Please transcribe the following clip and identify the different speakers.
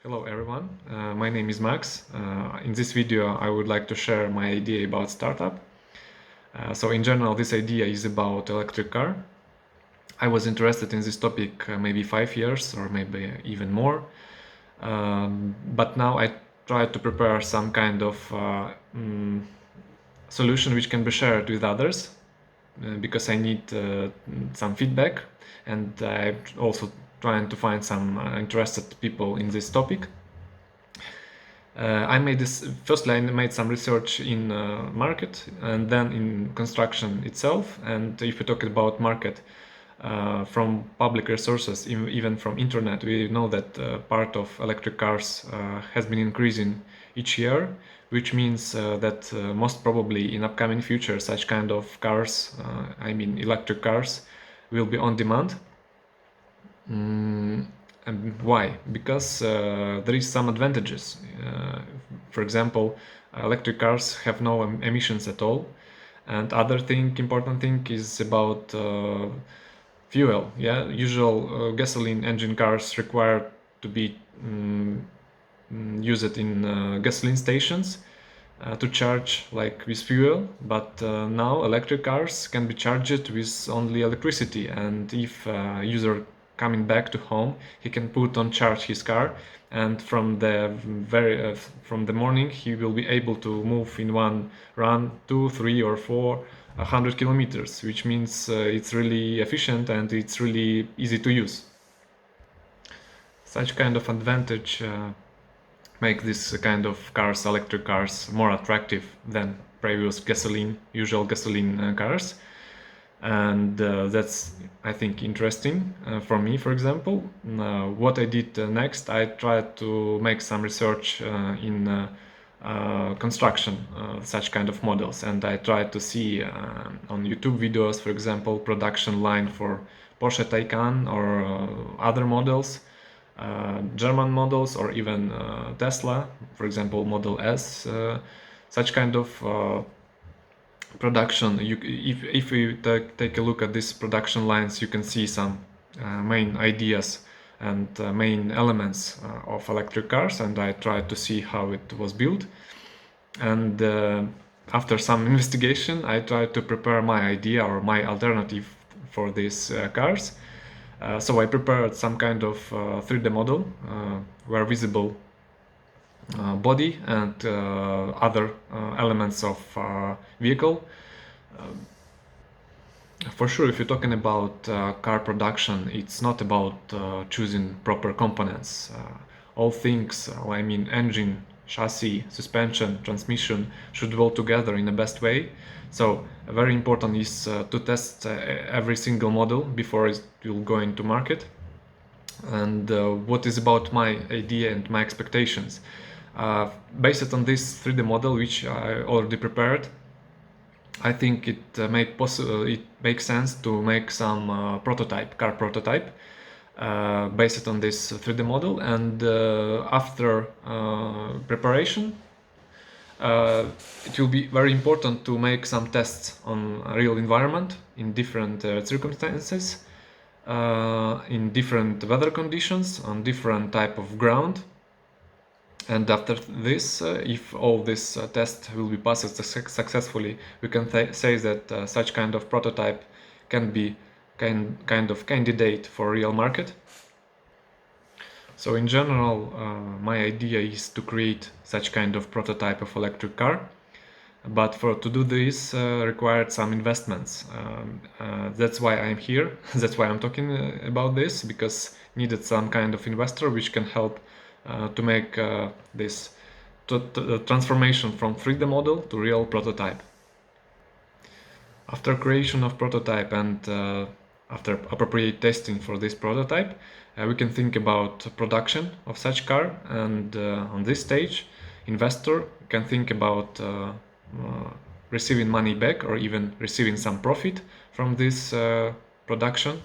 Speaker 1: Hello everyone, my name is Max. In this video I would like to share my idea about startup. So in general this idea is about electric car. I was interested in this topic maybe 5 years or maybe even more. But now I try to prepare some kind of solution which can be shared with others because I need some feedback, and I'm also trying to find some interested people in this topic. I made this firstly. I made some research in market and then in construction itself. And if we talk about market, from public resources, even from internet, we know that part of electric cars has been increasing each year, which means that most probably in upcoming future such kind of cars, I mean electric cars, will be on demand. And why? Because there is some advantages. For example, electric cars have no emissions at all. And other important thing is about fuel. Yeah, usual gasoline engine cars require to be used in gasoline stations to charge like with fuel, but now electric cars can be charged with only electricity. And if user coming back to home, he can put on charge his car, and from the morning he will be able to move in one run 2, 3 or 400 kilometers, which means it's really efficient and it's really easy to use. Such kind of advantage make this kind of cars, electric cars, more attractive than previous usual gasoline cars. And that's, I think, interesting for me. For example, what I did next, I tried to make some research in construction, such kind of models, and I tried to see on YouTube videos, for example, production line for Porsche Taycan or other models, German models, or even Tesla, for example, Model S. Such kind of production. If we take a look at these production lines, you can see some main ideas and main elements of electric cars, and I tried to see how it was built. And after some investigation, I tried to prepare my idea or my alternative for these cars. So I prepared some kind of 3D model where visible body and other elements of vehicle. For sure, if you're talking about car production, it's not about choosing proper components. All things, I mean engine, chassis, suspension, transmission, should work together in the best way. So very important is to test every single model before it will go into market. And what is about my idea and my expectations? Based on this 3D model, which I already prepared, I think it makes sense to make some car prototype based on this 3D model. And after preparation, it will be very important to make some tests on a real environment in different circumstances, in different weather conditions, on different type of ground. And after this, if all this test will be passed successfully, we can say that such kind of prototype can be kind of candidate for real market. So in general, my idea is to create such kind of prototype of electric car. But to do this required some investments. That's why I'm here. That's why I'm talking about this, because needed some kind of investor which can help to make this transformation from 3D model to real prototype. After creation of prototype and after appropriate testing for this prototype, we can think about production of such car. And on this stage, investor can think about receiving money back or even receiving some profit from this production